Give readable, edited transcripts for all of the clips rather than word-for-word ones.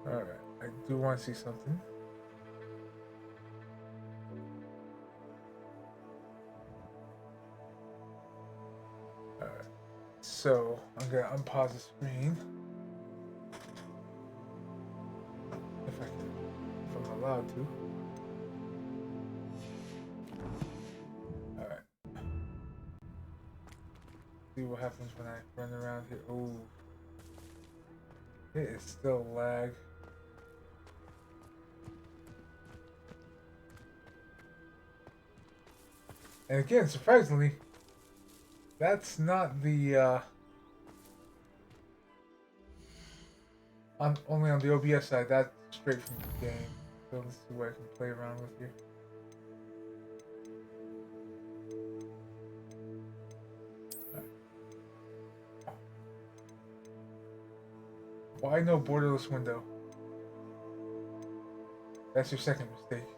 Alright, I do want to see something. Alright, so I'm gonna unpause the screen. If I can, if I'm allowed to. Alright, see what happens when I run around here. Oh, it is still lag. And again, surprisingly, that's not the only on the OBS side. That's straight from the game. So let's see what I can play around with here. Why no borderless window? That's your second mistake.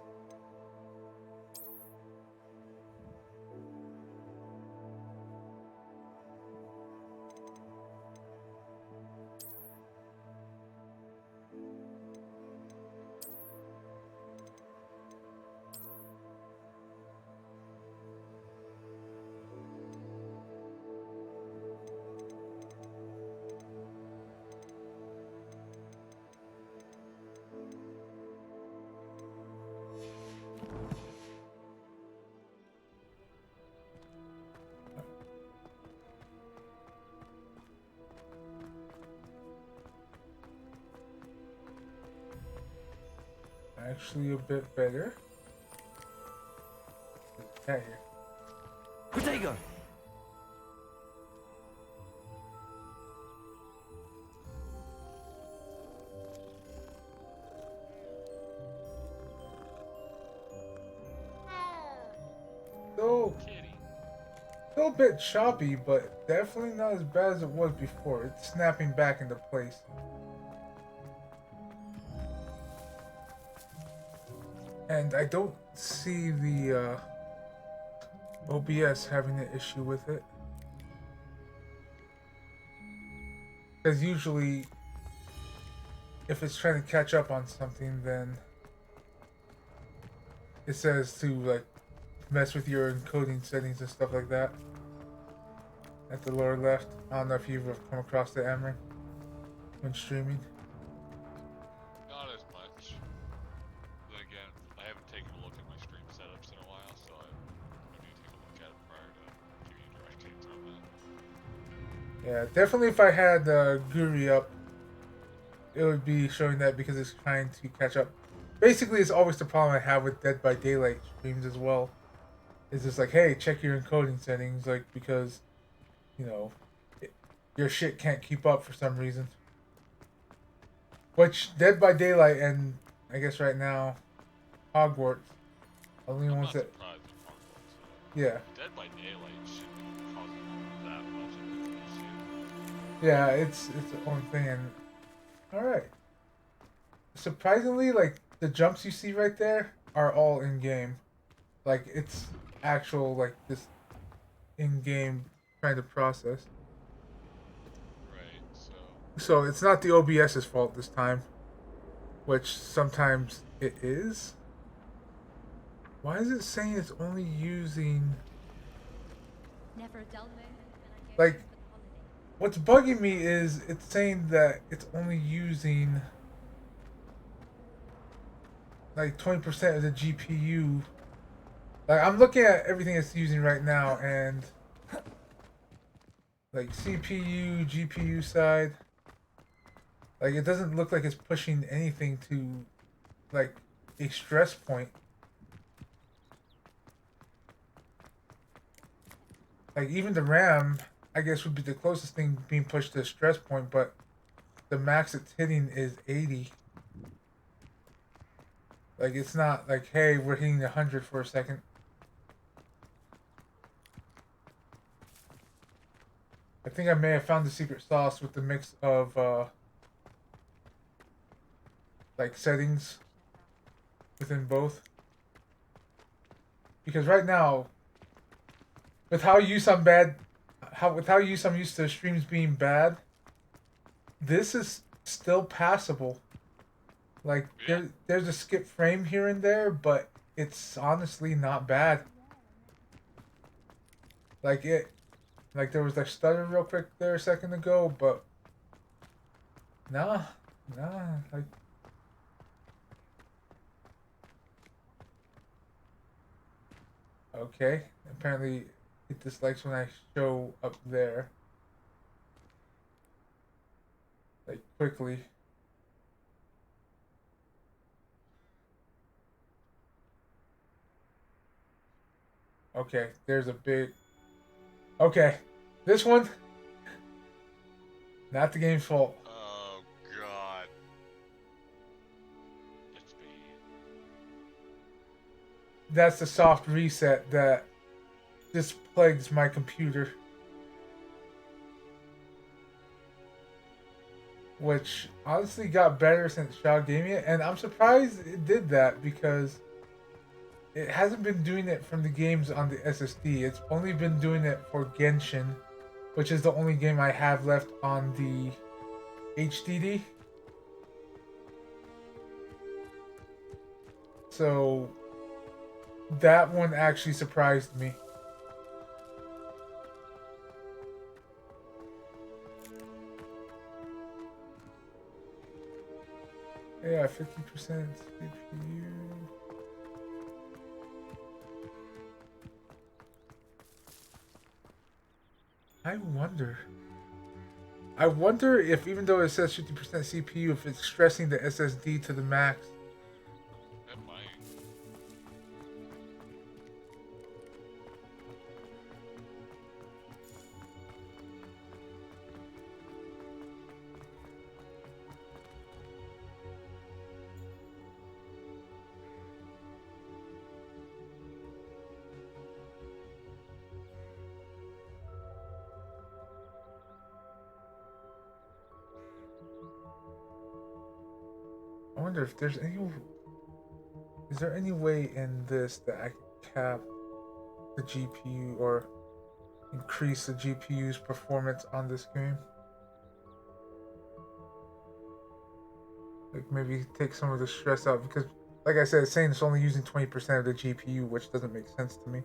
Actually, a bit better. There's a cat here. Potato! Still a bit choppy, but definitely not as bad as it was before. It's snapping back into place. And I don't see the OBS having an issue with it. Because usually, if it's trying to catch up on something, then it says to like mess with your encoding settings and stuff like that. At the lower left. I don't know if you've come across the Amron when streaming. Not as much. Then again, I haven't taken a look at my stream setups in a while, so I need to take a look at it prior to giving you direct takes on that. Yeah, definitely if I had Guri up, it would be showing that because it's trying to catch up. Basically, it's always the problem I have with Dead by Daylight streams as well. It's just like, hey, check your encoding settings, like, because, you know, your shit can't keep up for some reason. Which, Dead by Daylight and, I guess right now, Hogwarts, are the only ones that... surprised with Hogwarts. Yeah. Dead by Daylight shouldn't be causing that much of an issue. Yeah, it's its own thing, and... Alright. Surprisingly, like, the jumps you see right there are all in-game. Like, it's actual, like, this in-game trying to process. Right, so... So, it's not the OBS's fault this time. Which sometimes it is. Why is it saying it's only using... Never a dull moment when I go Like, home for the holiday. what's bugging me is it's saying that it's only using... like 20% of the GPU. Like, I'm looking at everything it's using right now, and like CPU, GPU side, like it doesn't look like it's pushing anything to like a stress point. Like even the RAM, I guess would be the closest thing being pushed to a stress point, but the max it's hitting is 80. Like, it's not like, hey, we're hitting 100 for a second. I think I may have found the secret sauce with the mix of, like, settings within both. Because right now, with how used I'm used to streams being bad, this is still passable. Like Yeah. there's a skip frame here and there, but it's honestly not bad. Like it, like there was like stutter real quick there a second ago, but nah, nah. Like okay, apparently it dislikes when I show up there like quickly. Okay, there's a big. Okay, this one not the game's fault. Oh god. That's bad. That's the soft reset that just plagues my computer. Which honestly got better since Shaw gave me it, and I'm surprised it did that because it hasn't been doing it from the games on the SSD. It's only been doing it for Genshin, which is the only game I have left on the HDD. So that one actually surprised me. Yeah, 50% CPU. I wonder. I wonder if even though it says 50% CPU, if it's stressing the SSD to the max. That might. I wonder if there's any. Is there any way in this that I can cap the GPU or increase the GPU's performance on this game? Like maybe take some of the stress out because, like I said, it's saying it's only using 20% of the GPU, which doesn't make sense to me.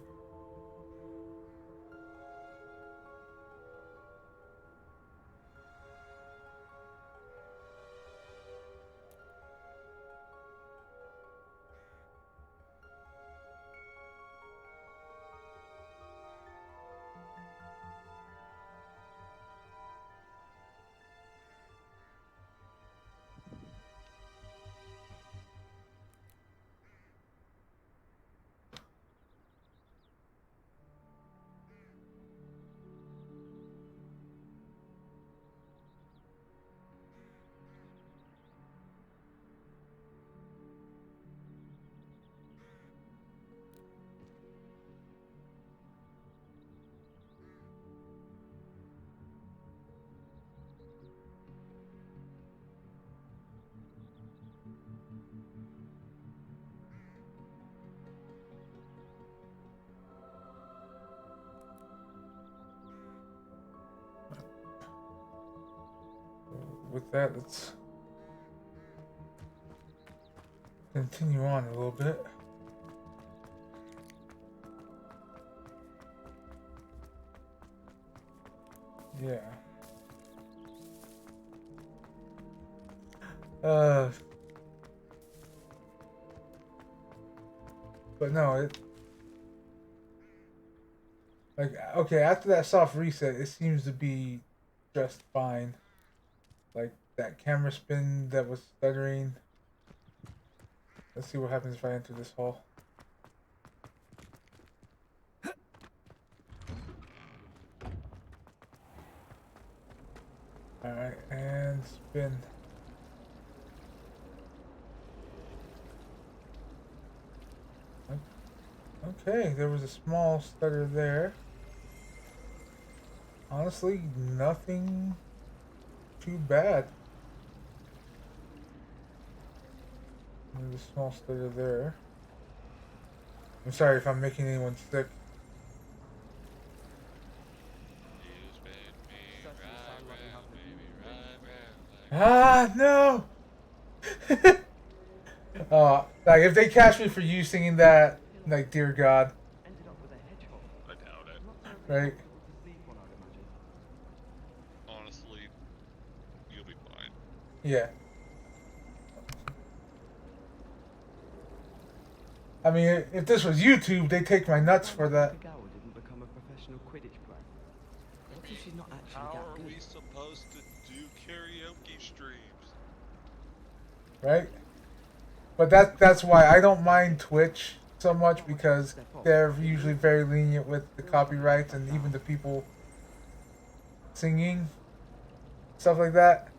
With that, let's continue on a little bit. Yeah. Uh. But no, it like okay after that soft reset, it seems to be just fine. Like that camera spin that was stuttering. Let's see what happens if I enter this hall. Alright, and spin. Okay, there was a small stutter there. Honestly, nothing too bad. There's a small stutter there. I'm sorry if I'm making anyone sick. You spin me right round, baby, right round like Ah, no! Like if they catch me for you singing that, like dear God, Ended up with a hedgehog. I doubt it. Not terribly right? comfortable to sleep on, I'd imagine. Honestly, you'll be fine. Yeah. I mean, if this was YouTube, they take my nuts for that. Gower didn't become a professional Quidditch player. What if she's not actually How that are good? we supposed to do karaoke streams? Right? But that's why I don't mind Twitch so much because they're usually very lenient with the copyrights and even the people singing stuff like that.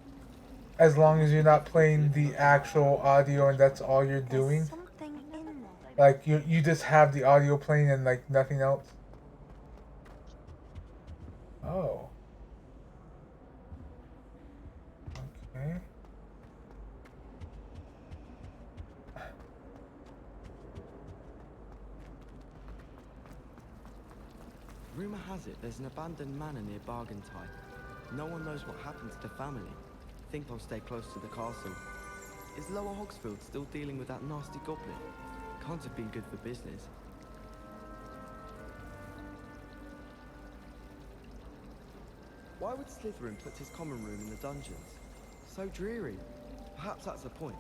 As long as you're not playing the actual audio and that's all you're doing, Something in there. like you just have the audio playing and like nothing else. Oh. Okay. Rumour has it there's an abandoned manor near Bargentine. No one knows what happened to the family. Think I'll stay close to the castle. Is Lower Hogsfield still dealing with that nasty goblin? Can't have been good for business. Why would Slytherin put his common room in the dungeons? So dreary. Perhaps that's the point.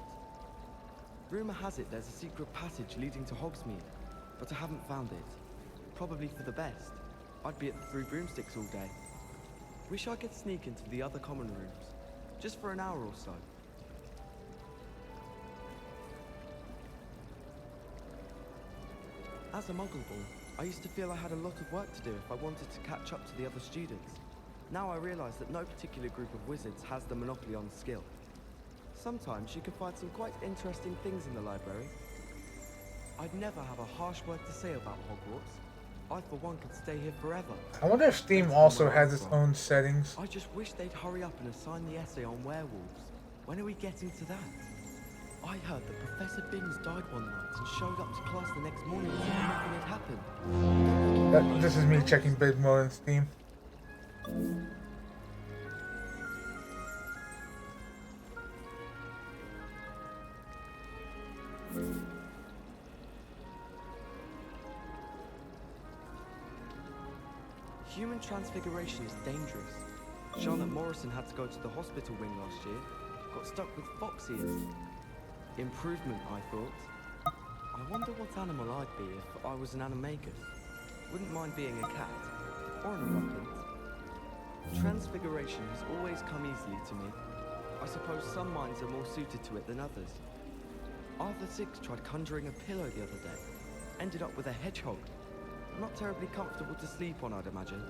Rumour has it there's a secret passage leading to Hogsmeade, but I haven't found it. Probably for the best. I'd be at the Three Broomsticks all day. Wish I could sneak into the other common rooms, just for an hour or so. As a Muggle-born, I used to feel I had a lot of work to do if I wanted to catch up to the other students. Now I realise that no particular group of wizards has the monopoly on skill. Sometimes you can find some quite interesting things in the library. I'd never have a harsh word to say about Hogwarts. I, for one, could stay here forever. I wonder if Steam also has its own settings. I just wish they'd hurry up and assign the essay on werewolves. When are we getting to that? I heard that Professor Binns died one night and showed up to class the next morning as if nothing had happened. This is me checking bid mode on Steam. Human transfiguration is dangerous. Charlotte Morrison had to go to the hospital wing last year. Got stuck with fox ears. Improvement, I thought. I wonder what animal I'd be if I was an animagus. Wouldn't mind being a cat. Or an orangutan. Transfiguration has always come easily to me. I suppose some minds are more suited to it than others. Arthur Six tried conjuring a pillow the other day. Ended up with a hedgehog. Not terribly comfortable to sleep on, I'd imagine.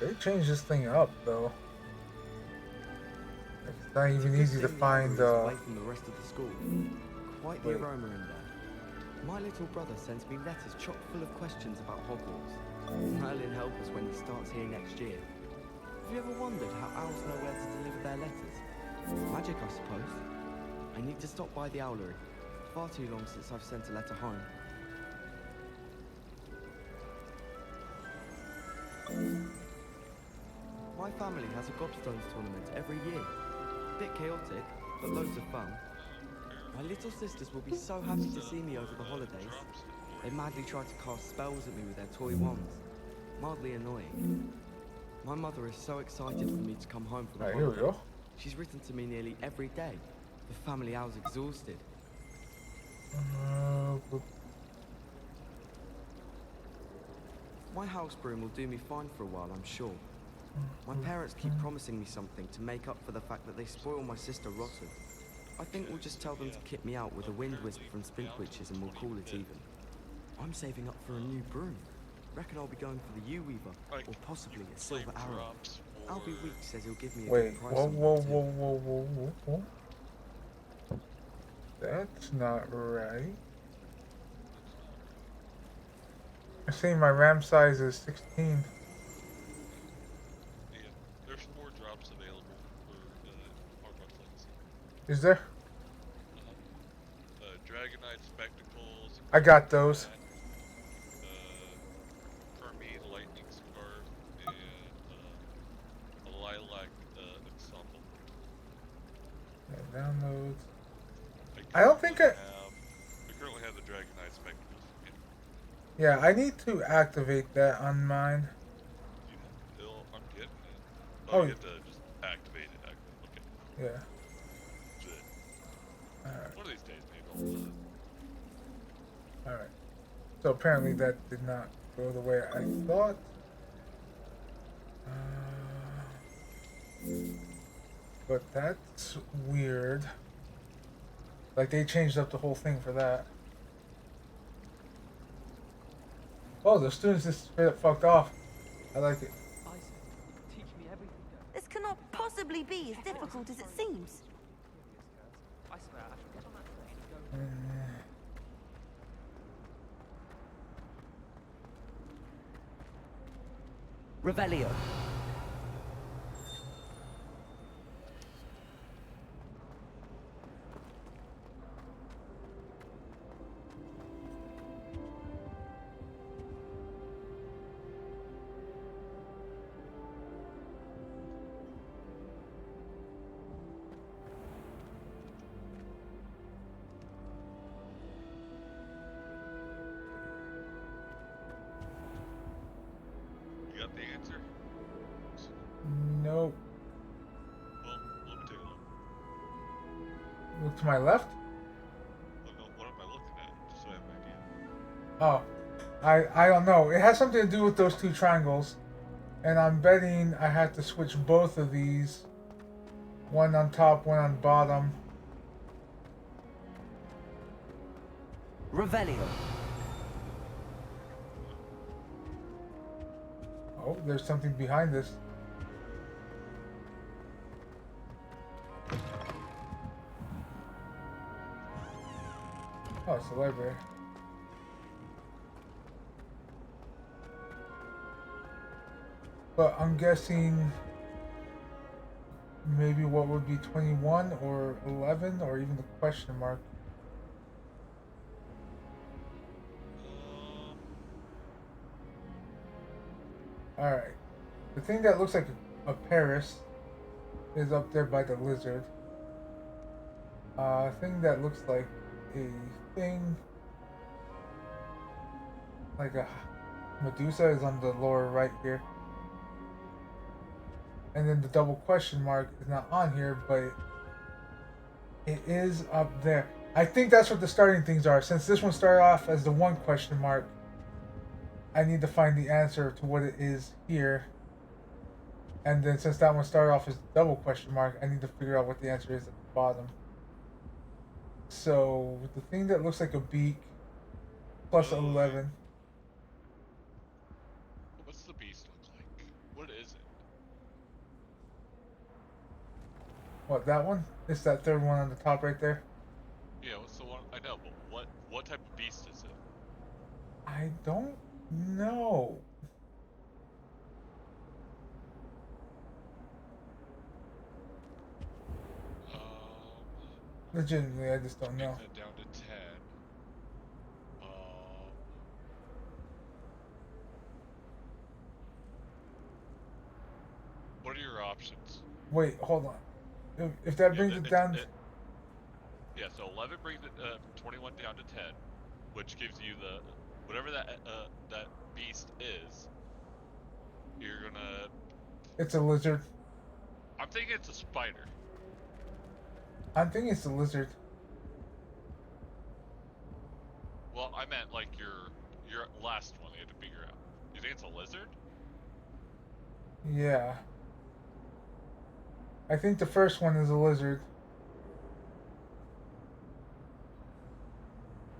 They changed this thing up though. It's not even easy to find. Away from the rest of the school. Quite the aroma in there. My little brother sends me letters chock full of questions about Hogwarts. Merlin help us when he starts here next year. Have you ever wondered how owls know where to deliver their letters? Magic, I suppose. I need to stop by the owlery. Far too long since I've sent a letter home. My family has a gobstones tournament every year. Bit chaotic, but loads of fun. My little sisters will be so happy to see me over the holidays. They madly try to cast spells at me with their toy wands. Mildly annoying. My mother is so excited for me to come home for the Here we holidays. go. She's written to me nearly every day. The family owl's exhausted. My house broom will do me fine for a while, I'm sure. My parents keep promising me something to make up for the fact that they spoil my sister rotten. I think we'll just tell them to kit me out with a wind wisp from Spintwitches and we'll call it even. I'm saving up for a new broom. Reckon I'll be going for the U-Weaver, or possibly a Silver Arrow. Albie Weeks says he'll give me a Wait, good price whoa, on whoa, that too. whoa, whoa, whoa, whoa, whoa. That's not right. I see my RAM size is 16. Yeah, there's 4 drops available for Hogwarts Legacy. Is there? Dragonite Spectacles. I got those. Hermes Lightning Scarf and a Lilac Ensemble. Yeah, downloads. I don't think We currently have the Dragon Knight Spectacles. Yeah, I need to activate that on mine. I'm getting it. Oh, Oh, you have to just activate it. Okay, cool. yeah. Shit. Alright, One of these days, maybe I'll alright. So apparently that did not go the way I thought. But that's weird. Like they changed up the whole thing for that. Oh, the students just straight up fucked off. I like it. Isaac, teach me everything. This cannot possibly be as difficult as it seems. I swear, I shall get on that train and go. Revelio. You got the answer? Nope. Well, let me take a look. Look to my left. What am I looking at? Just so I have an idea. Oh, I don't know. It has something to do with those two triangles, and I'm betting I have to switch both of these. One on top, one on bottom. Revelio. Oh, there's something behind this. Oh, it's the library. But I'm guessing maybe what would be 21 or 11 or even the question mark. Alright. The thing that looks like a Paris is up there by the lizard. Thing that looks like a thing like a Medusa is on the lower right here. And then the double question mark is not on here, but it is up there. I think that's what the starting things are. Since this one started off as the one question mark, I need to find the answer to what it is here. And then since that one started off as the double question mark, I need to figure out what the answer is at the bottom. So the thing that looks like a beak plus 11. What's the beast look like? What is it? What, that one? It's that third one on the top right there. Yeah, what's the one? I know, but what type of beast is it? I don't know. Legitimately, I just don't know. That down to 10. What are your options? Wait, hold on. If that brings it down... Yeah, so 11 brings it 21 down to 10, which gives you the whatever that beast is. You're gonna. It's a lizard. I'm thinking it's a spider. I'm thinking it's a lizard. Well, I meant like your last one you had to figure out. You think it's a lizard? Yeah. I think the first one is a lizard.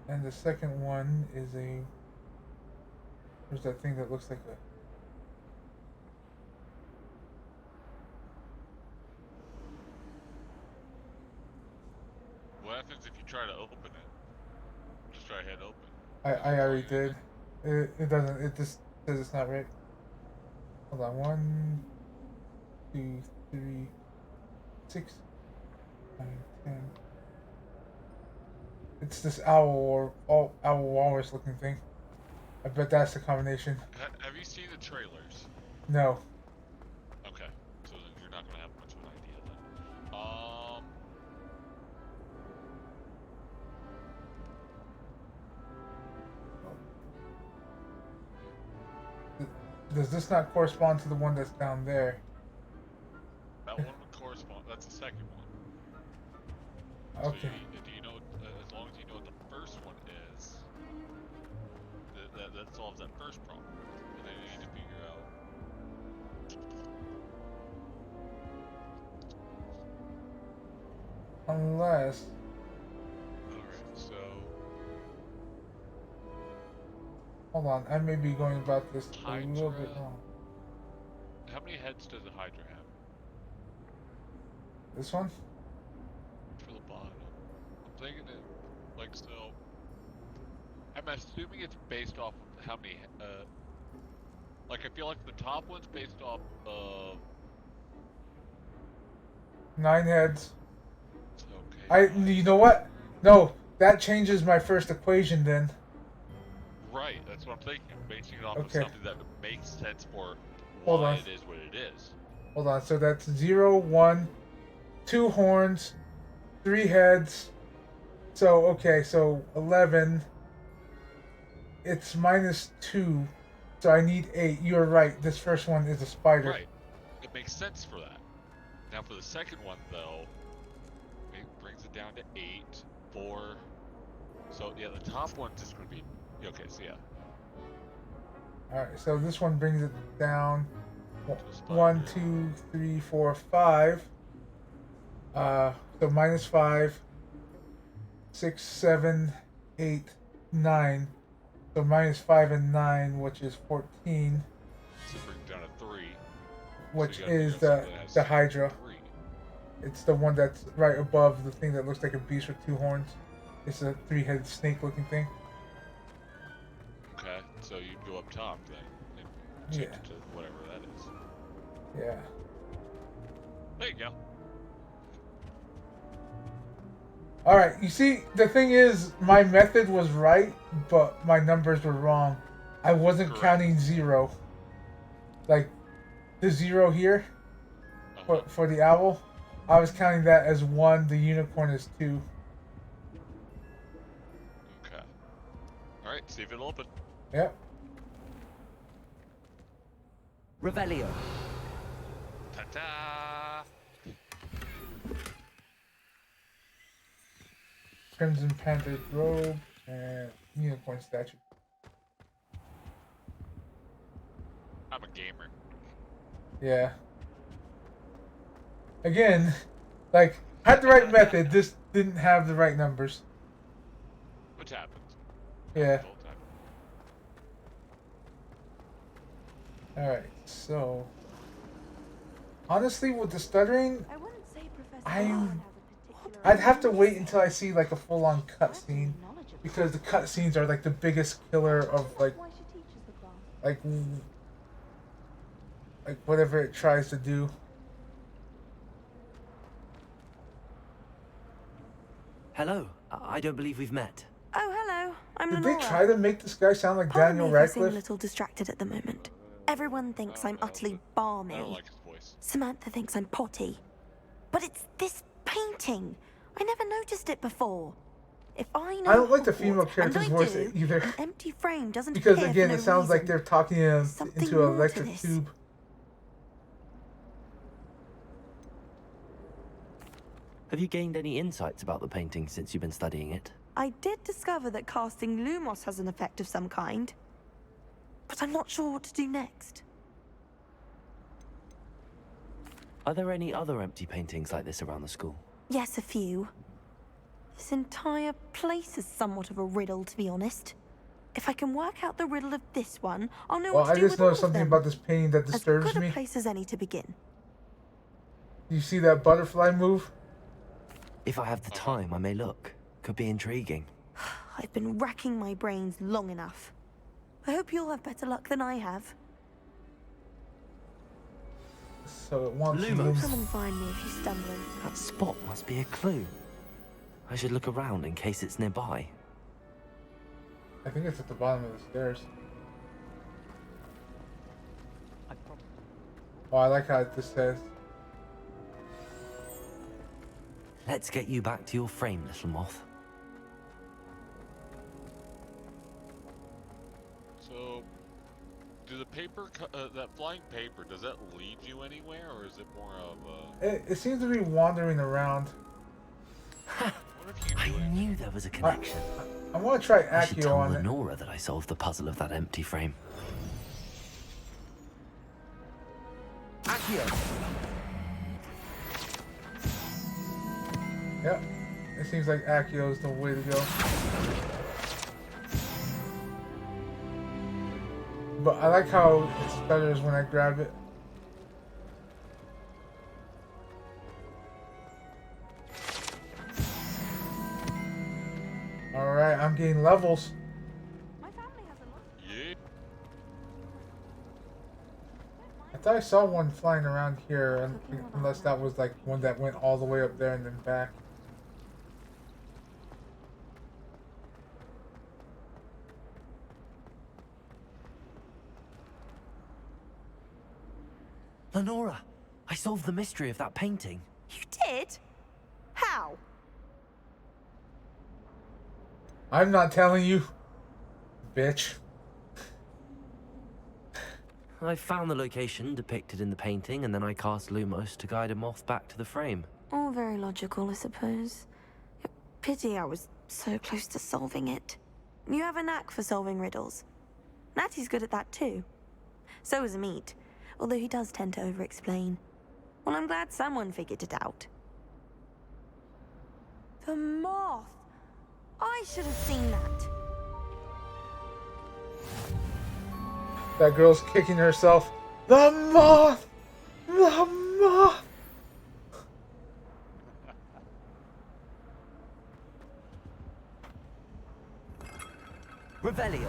And the second one is a... There's that thing that looks like a... What happens if you try to open it? Just try hit open. I already did. It doesn't... It just says it's not right. Hold on. 1, 2, 3, 6, 9, 10... It's this owl or owl walrus looking thing. I bet that's the combination. Have you seen the trailers? No. Okay, so then you're not gonna have much of an idea then. does this not correspond to the one that's down there? That one would correspond. That's the second one. So Okay. do you know? As long as you know what the first one is, that solves that first problem. And then you need to figure out. Unless. All right. So Hold on, I may be going about this a little bit Hydra. wrong. How many heads does a Hydra have? This one? For the bottom. I'm thinking it like so. I'm assuming it's based off of how many. Like I feel like the top one's based off of. 9 heads. Okay. You know what? No, that changes my first equation then. Right, that's what I'm thinking. Basing it off of Okay. something that makes sense for Hold why on. it is what it is. Hold on, so that's 0, 1, 2 horns, 3 heads. So, okay, so 11. It's minus 2. So I need 8. You're right, this first one is a spider. Right. It makes sense for that. Now for the second one though, it brings it down to 8, 4. So yeah, the top one's just gonna be okay, so yeah. Alright, so this one brings it down. To a spider. 1, 2, 3, 4, 5. So minus 5. 6, 7, 8, 9. So minus 5 and 9, which is 14. So it brings it down to 3. Which So you gotta is figure out something that has the Hydra. 3. It's the one that's right above the thing that looks like a beast with 2 horns. It's a 3-headed snake-looking thing. Okay, so you go up top then and change it to whatever that is. Yeah. There you go. Alright, you see, the thing is, my method was right, but my numbers were wrong. I wasn't Correct. counting 0. Like, the 0 here, for the owl, I was counting that as 1, the unicorn is 2. Okay. Alright, see if it'll open. Yep. Revelio. Ta-ta! Crimson Panther's robe and unicorn statue. I'm a gamer. Yeah. Again, like, had the right method, just didn't have the right numbers. Which happens. Yeah. All the time. Alright, so. Honestly, with the stuttering, I wouldn't say Professor I'm- Brown has a particular I'd have to wait ability. until I see, like, a full-on cutscene. Because the cutscenes are, like, the biggest killer of, like, Why she teaches the class. like whatever it tries to do. Hello. I don't believe we've met. Oh, hello. I'm Did they Lenora. try to make this guy sound like Pardon Daniel me if I seem a Radcliffe? little distracted at the moment. Everyone thinks I'm utterly I balmy. don't like his voice. Samantha thinks I'm potty. But it's this painting. I never noticed it before. If I know I don't like the Hogwarts, female and character's I voice do, either. an empty frame doesn't Because appear again, for it no sounds like reason. they're talking Something into an more to electric this. tube. Have you gained any insights about the painting since you've been studying it? I did discover that casting Lumos has an effect of some kind. But I'm not sure what to do next. Are there any other empty paintings like this around the school? Yes, a few. This entire place is somewhat of a riddle, to be honest. If I can work out the riddle of this one, I'll know Well, what to I do just with all noticed of something them. about this painting that As disturbs good me. a place as any to begin. You see that butterfly move? If I have the time, I may look. Could be intriguing. I've been racking my brains long enough. I hope you'll have better luck than I have. So it wants Lumos. Come and find me if you're stumbling. That spot must be a clue. I should look around in case it's nearby. I think it's at the bottom of the stairs. Oh, I like how this says. Let's get you back to your frame, little moth. So, Do the paper, that flying paper, does that lead you anywhere, or is it more of It seems to be wandering around. what if you I do it? knew there was a I, connection. I want to try I should Accio tell on it. Lenora that I solved the puzzle of that empty frame. Accio! Yep. It seems like Accio is the way to go. But I like how it stutters when I grab it. Alright, I'm getting levels. My family has a lot. Yeah. I thought I saw one flying around here, unless that was like one that went all the way up there and then back. Lenora, I solved the mystery of that painting. You did? How? I'm not telling you, bitch. I found the location depicted in the painting, and then I cast Lumos to guide a moth back to the frame. All very logical, I suppose. Pity I was so close to solving it. You have a knack for solving riddles. Natty's good at that too. So is Meat, although he does tend to over-explain. Well, I'm glad someone figured it out. The moth! I should have seen that. That girl's kicking herself. The moth! The moth! Revelio.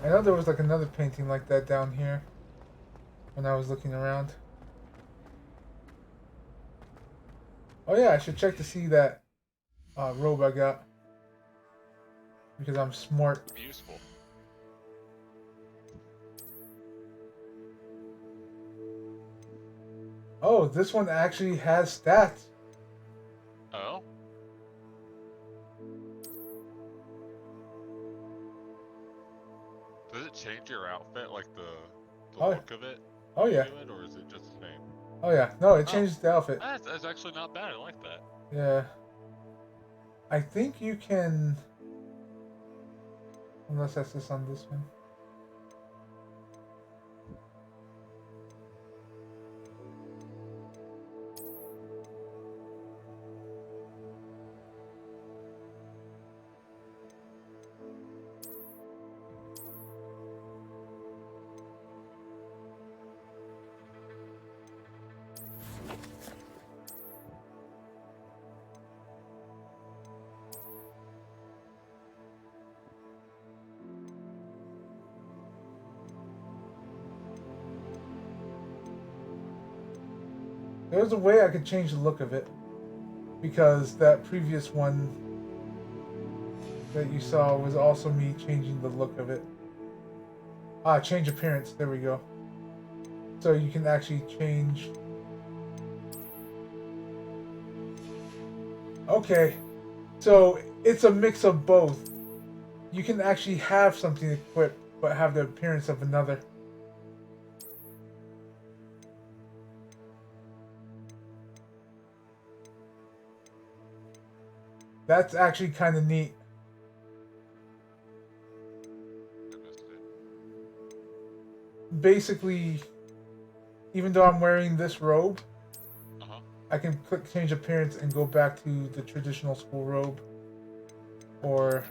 I know there was like another painting like that down here when I was looking around. Oh yeah, I should check to see that robe I got. Because I'm smart. Useful. Oh, this one actually has stats. Oh? Does it change your outfit, like the Oh. look of it? Oh yeah. To it, or is it just the same? Oh yeah. No, it changes the outfit. That's actually not bad. I like that. Yeah. I think you can... Unless that's just on this one. There's a way I could change the look of it. Because that previous one that you saw was also me changing the look of it. Ah, change appearance. There we go. So you can actually change... Okay. So it's a mix of both. You can actually have something equipped, but have the appearance of another. That's actually kind of neat. I missed it. Basically, even though I'm wearing this robe, Uh-huh. I can click change appearance and go back to the traditional school robe. Or Yeah, that's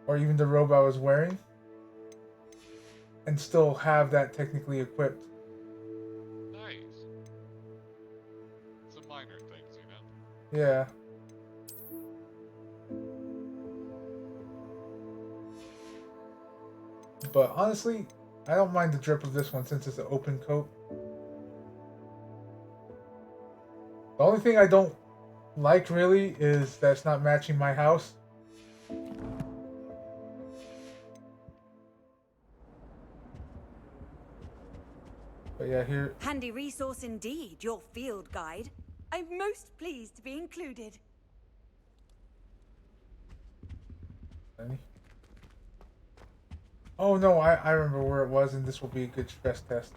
pretty cool. even the robe I was wearing. And still have that technically equipped. Nice. Some minor things, you know? Yeah. But honestly, I don't mind the drip of this one since it's an open coat. The only thing I don't like really is that it's not matching my house. But yeah, here. Handy resource indeed, your field guide. I'm most pleased to be included. Any? Oh no, I remember where it was, and this will be a good stress test.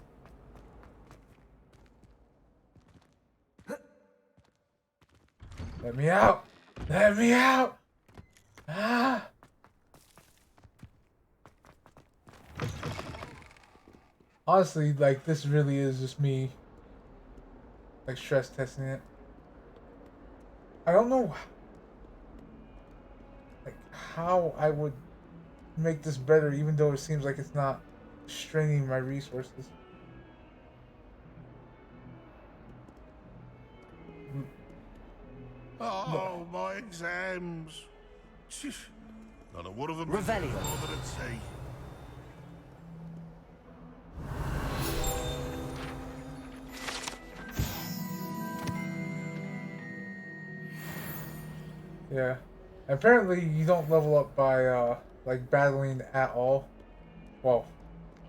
Let me out! Let me out! Ah! Honestly, like, this really is just me, like, stress testing it. I don't know, like, how I would make this better, even though it seems like it's not straining my resources. Oh, my exams. Phew. Not a word of them Revelio. more than at sea. Yeah. Apparently, you don't level up by, like, battling at all. Well,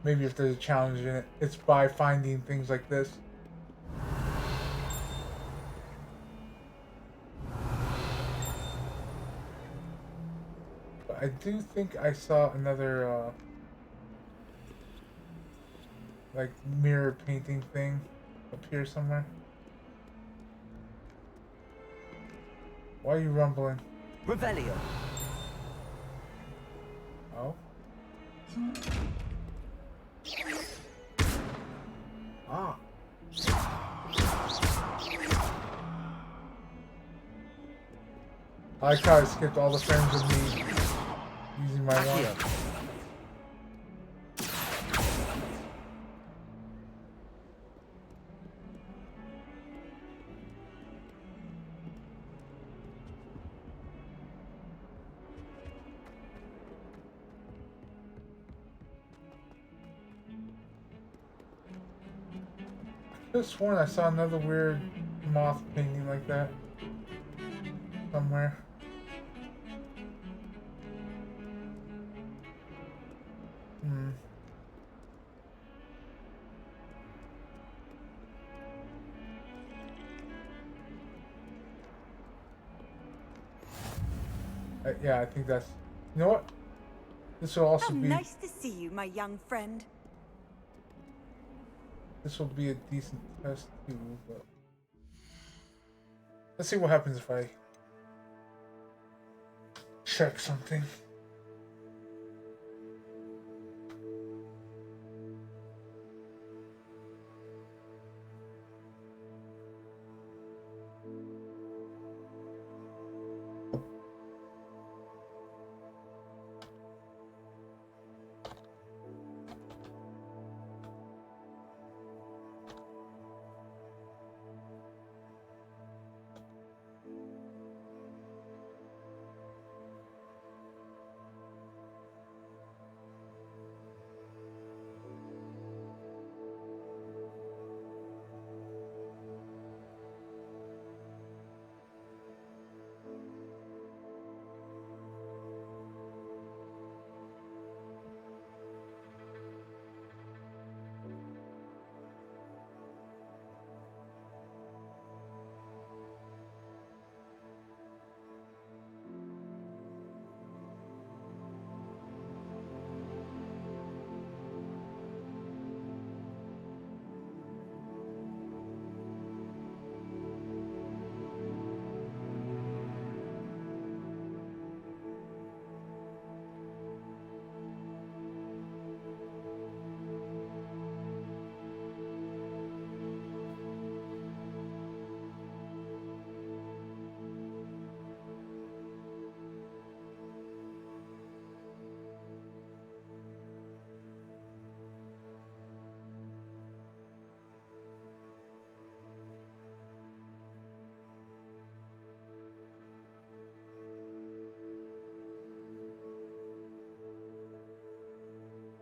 maybe if there's a challenge in it. It's by finding things like this. But I do think I saw another, like, mirror painting thing up here somewhere. Why are you rumbling? Revelio. Oh? Ah. I like how I skipped all the frames of me using my Accio. one. I could have sworn I saw another weird moth painting like that somewhere. Hmm. Yeah, I think that's. You know what? This will also How be. nice to see you, my young friend. This will be a decent test too, but let's see what happens if I check something.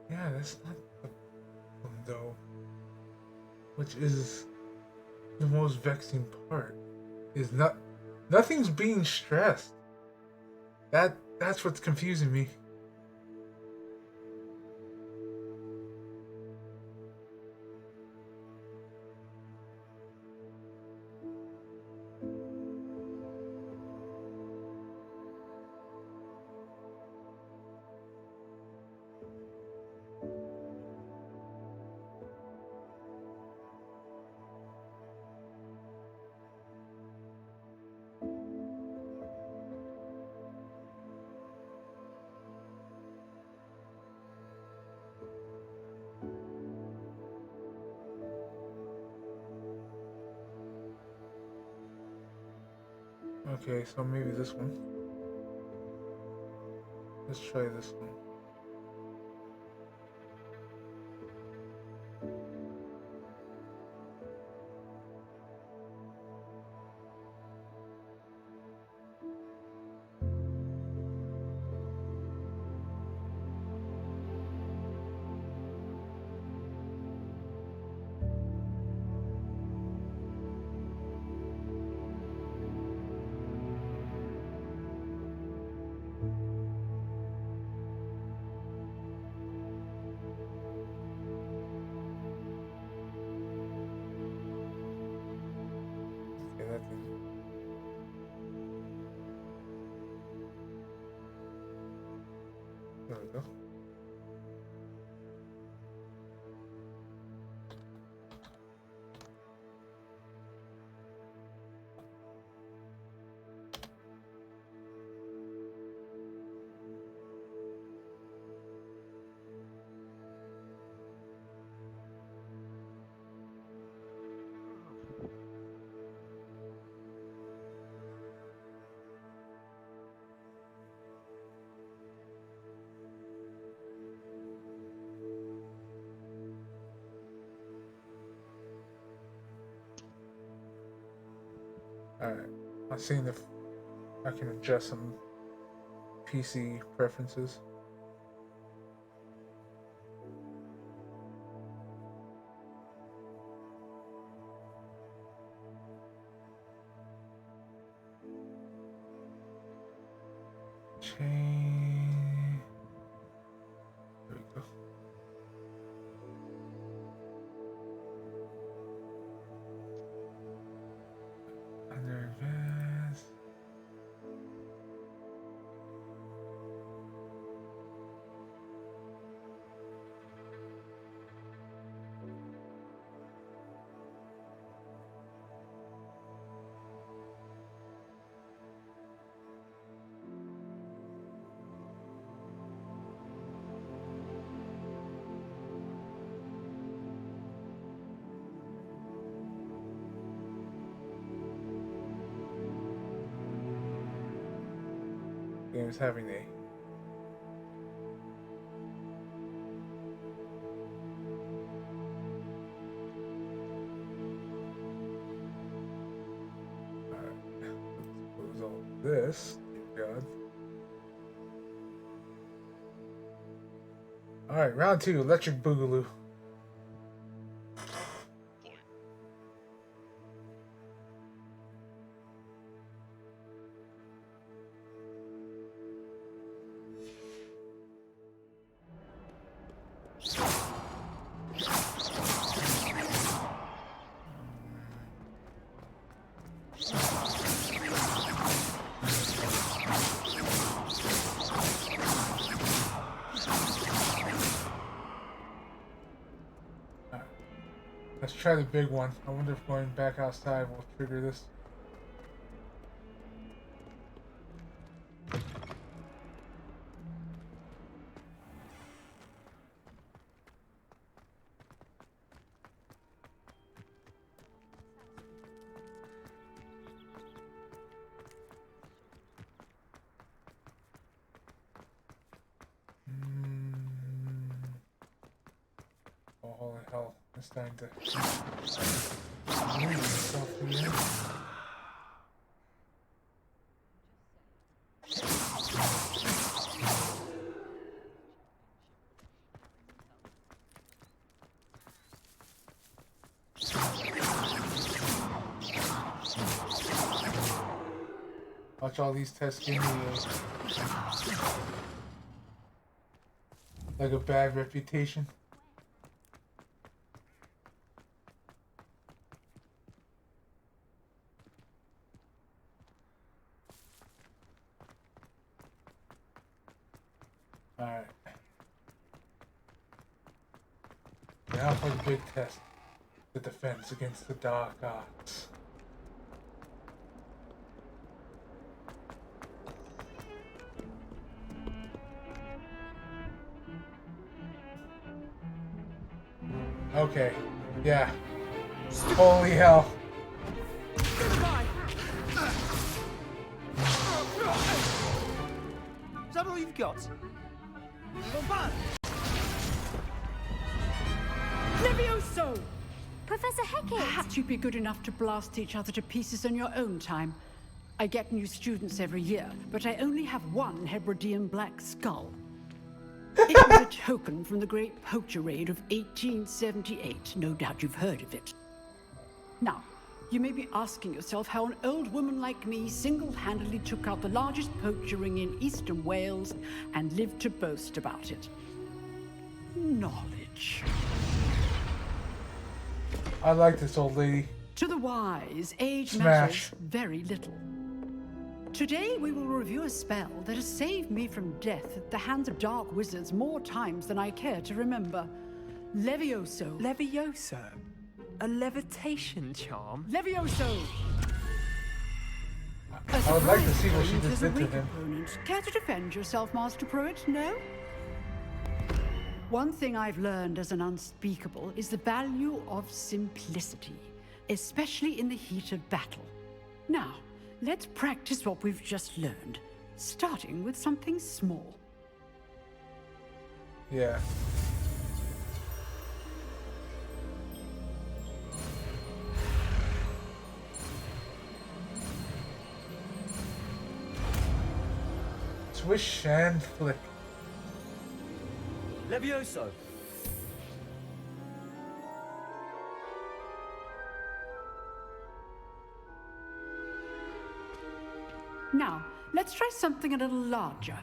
Yeah, that's not the problem though. Which is the most vexing part. Is nothing's being stressed. That's what's confusing me. Okay, so maybe this one. Let's try this one. Okay, that didn't. There we go. Alright, I'm seeing if I can adjust some PC preferences. Change. There we go. Under advanced. Game is having a Alright, let's close all of this. Dear God. Alright, round 2, Electric Boogaloo. Boy. Let's try the big one. I wonder if going back outside will trigger this. Oh, holy hell. It's starting to move itself again. Watch all these tests give me like a bad reputation. Alright. Now for the big test. The defense against the dark arts. Okay. Yeah. Holy hell. that all you've got? Levioso! Professor Hackett! Perhaps you'd be good enough to blast each other to pieces in your own time. I get new students every year, but I only have one Hebridean black skull. It was a token from the Great Poacher Raid of 1878. No doubt you've heard of it. Now, you may be asking yourself how an old woman like me single-handedly took out the largest poacher ring in eastern Wales and lived to boast about it. Knowledge. I like this old lady. To the wise, age Smash. matters very little. Today we will review a spell that has saved me from death at the hands of dark wizards more times than I care to remember. Levioso. Levioso? A levitation charm? Levioso! I would like to see what she just did to him. Opponent. Care to defend yourself, Master Pruitt? No? One thing I've learned as an unspeakable is the value of simplicity, especially in the heat of battle. Now, let's practice what we've just learned, starting with something small. Yeah. Swish and flick. Levioso! Now, let's try something a little larger.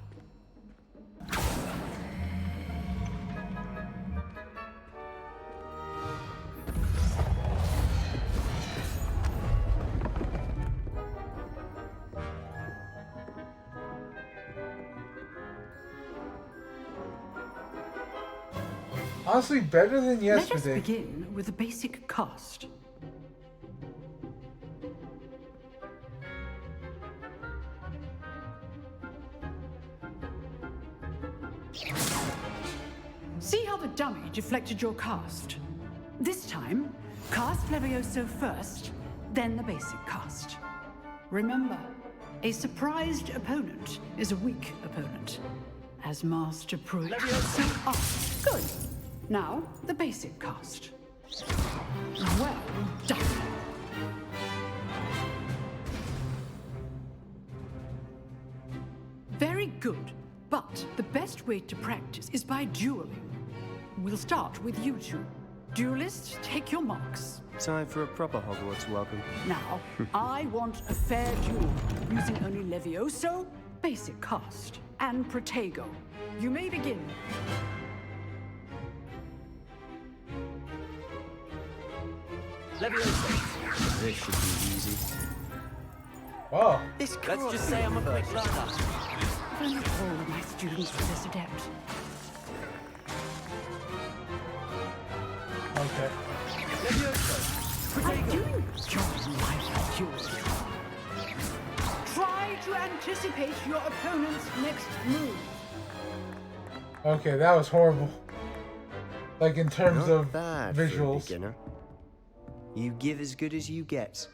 Honestly, better than yesterday. Let us begin with the basic cast. See how the dummy deflected your cast? This time, cast Levioso first, then the basic cast. Remember, a surprised opponent is a weak opponent. As Master Pruitt. Levioso! Good. Now, the basic cast. Well done. Very good, but the best way to practice is by dueling. We'll start with you two. Duelists, take your marks. Time for a proper Hogwarts welcome. Now, I want a fair duel, using only Levioso, basic cast, and Protego. You may begin. Levioso. This should be easy. Wow. This Let's just say I'm a quick learner. If only all of my students were this adept. Okay. Levioso. I do enjoy my duel. Try to anticipate your opponent's next move. Okay, that was horrible. Like in terms Not of bad for a visuals. beginner. You give as good as you get.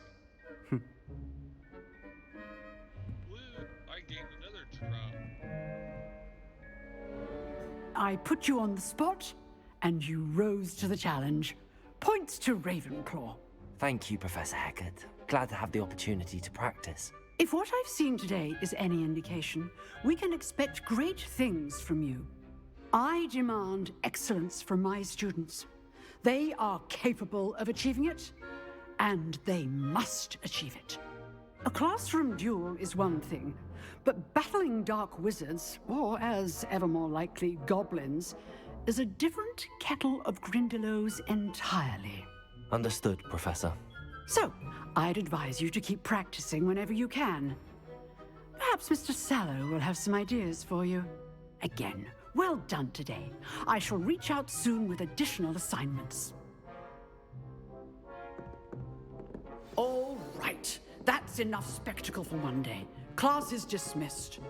Woo! I gained another drop. I put you on the spot, and you rose to the challenge. Points to Ravenclaw. Thank you, Professor Hackett. Glad to have the opportunity to practice. If what I've seen today is any indication, we can expect great things from you. I demand excellence from my students. They are capable of achieving it, and they must achieve it. A classroom duel is one thing, but battling dark wizards, or as ever more likely, goblins, is a different kettle of Grindylows entirely. Understood, Professor. So, I'd advise you to keep practicing whenever you can. Perhaps Mr. Sallow will have some ideas for you. Again, well done today. I shall reach out soon with additional assignments. All right. That's enough spectacle for one day. Class is dismissed.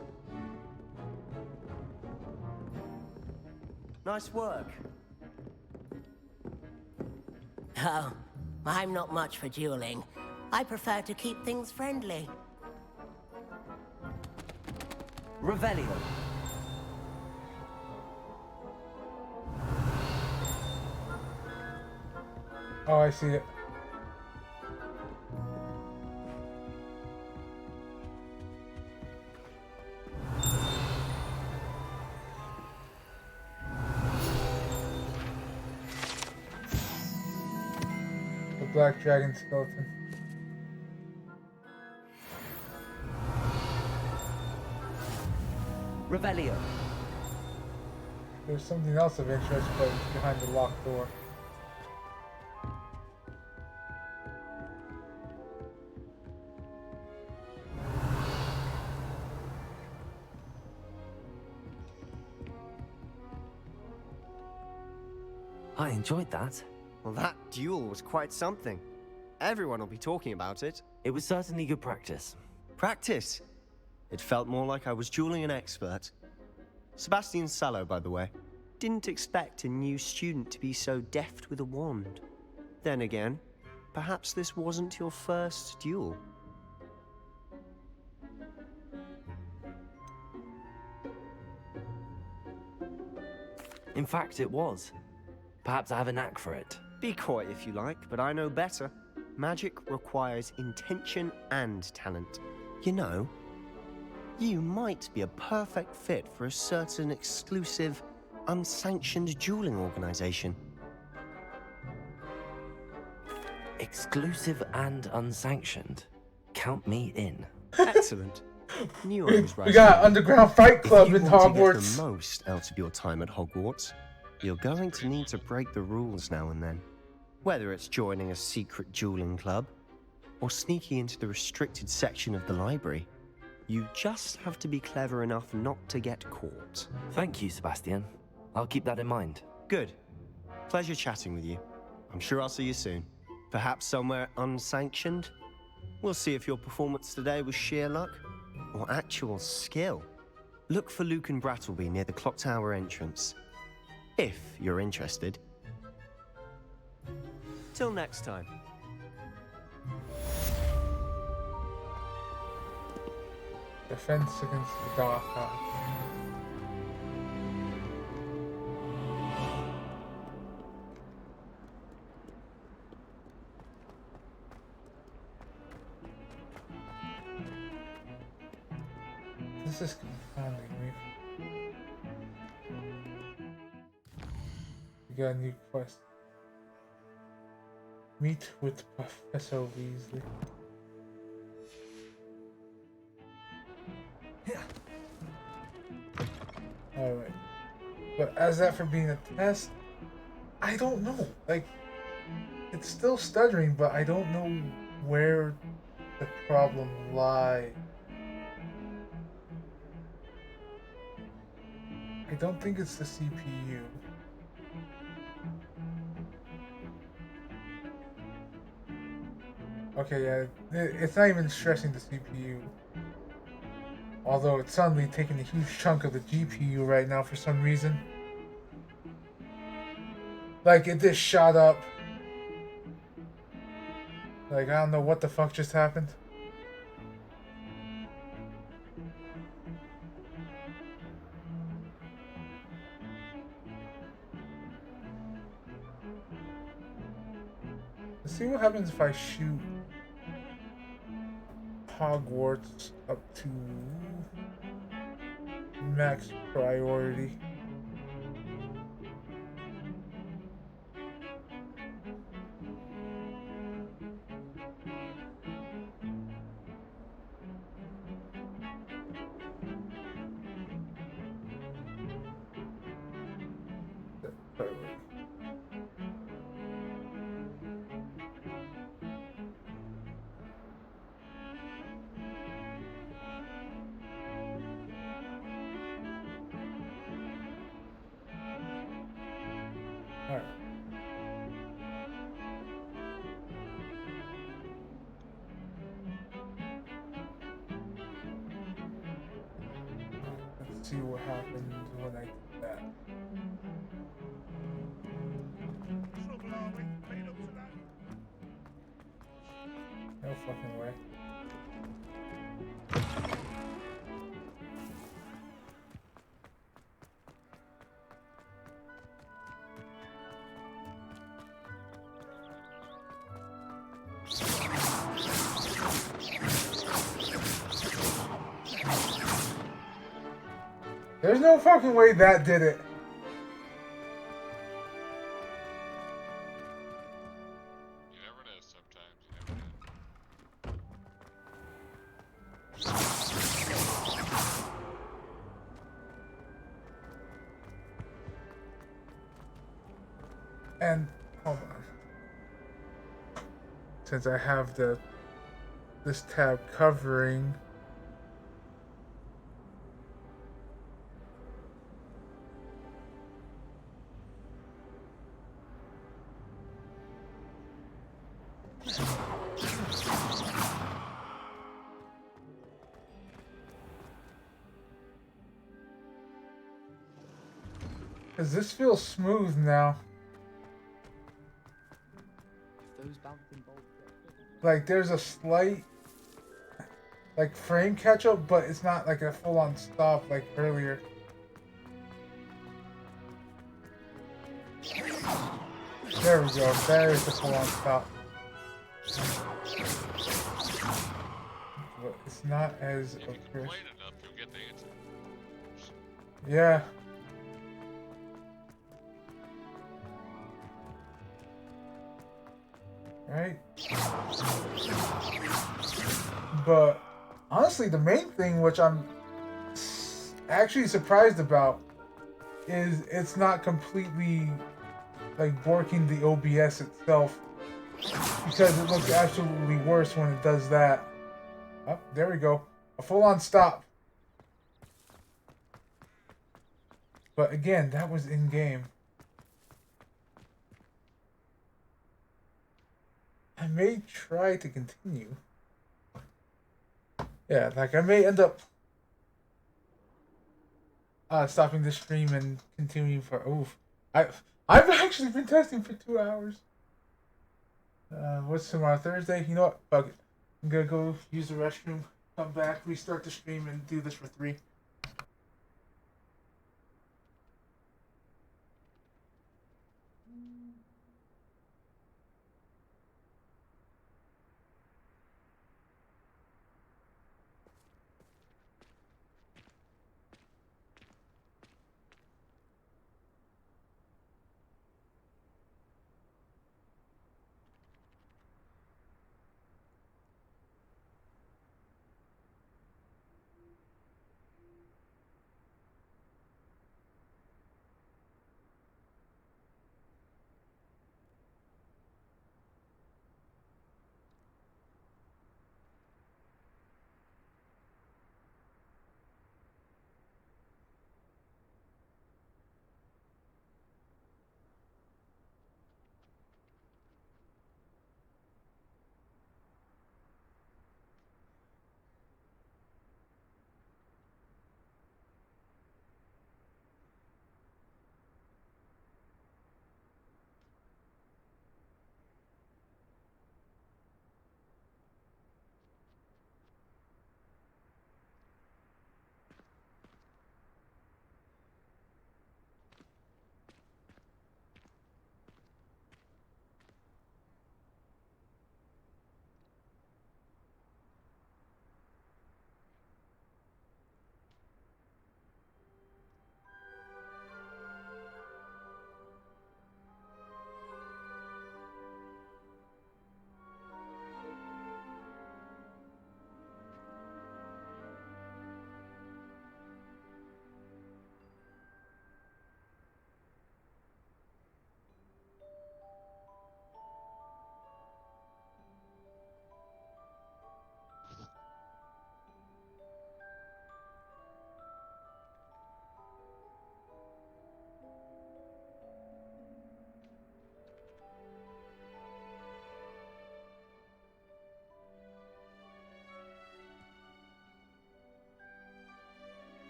Nice work. Oh, I'm not much for dueling. I prefer to keep things friendly. Revelio. Oh, I see it. The black dragon skeleton. Revelio. There's something else of interest, but it's behind the locked door. I enjoyed that. Well, that duel was quite something. Everyone will be talking about it. It was certainly good practice. Practice? It felt more like I was dueling an expert. Sebastian Sallow, by the way. Didn't expect a new student to be so deft with a wand. Then again, perhaps this wasn't your first duel. In fact, it was. Perhaps I have a knack for it. Be coy if you like, but I know better. Magic requires intention and talent. You know, you might be a perfect fit for a certain exclusive, unsanctioned dueling organization. Exclusive and unsanctioned. Count me in. Excellent. Knew I was right. We got underground fight club in If you want to get Hogwarts. the most out of your time at Hogwarts, you're going to need to break the rules now and then. Whether it's joining a secret dueling club, or sneaking into the restricted section of the library, you just have to be clever enough not to get caught. Thank you, Sebastian. I'll keep that in mind. Good. Pleasure chatting with you. I'm sure I'll see you soon. Perhaps somewhere unsanctioned? We'll see if your performance today was sheer luck or actual skill. Look for Luke and Brattleby near the clock tower entrance, if you're interested. Till next time. Defense against the dark art. This is confounding me. We got a new quest. Meet with Professor Weasley. Alright. But as that for being a test, I don't know. Like, it's still stuttering, but I don't know where the problem lies. I don't think it's the CPU. Okay, yeah, it's not even stressing the CPU. Although it's suddenly taking a huge chunk of the GPU right now for some reason. Like, it just shot up. Like, I don't know what the fuck just happened. Let's see what happens if I shoot Hogwarts up to max priority. Alright. Let's see what happens when I do that. No fucking way. There's no fucking way that did it. You never know sometimes. You never know. And hold on. Since I have this tab covering. Because this feels smooth now. Like there's a slight like frame catch up, but it's not like a full on stop like earlier. There we go. There's the full on stop. But it's not as If you aggressive. complain enough, you'll get the answer. Yeah. Right? But honestly, the main thing which I'm actually surprised about is it's not completely like working the OBS itself, because it looks absolutely worse when it does that. Oh, there we go. A full-on stop. But again, that was in-game. I may try to continue. Yeah, like I may end up stopping the stream and continuing for I've actually been testing for 2 hours. What's tomorrow? Thursday? You know what? Fuck it. I'm gonna go use the restroom, come back, restart the stream, and do this for 3.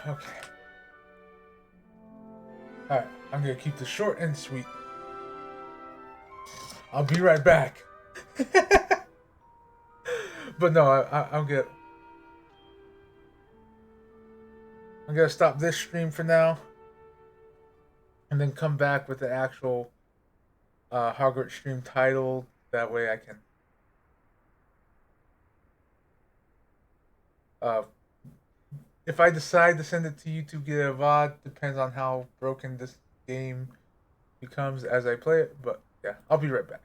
Okay. Alright, I'm gonna keep this short and sweet. I'll be right back. But no, I'm gonna stop this stream for now, and then come back with the actual Hogwarts stream title. That way, I can if I decide to send it to YouTube, get a VOD, depends on how broken this game becomes as I play it. But yeah, I'll be right back.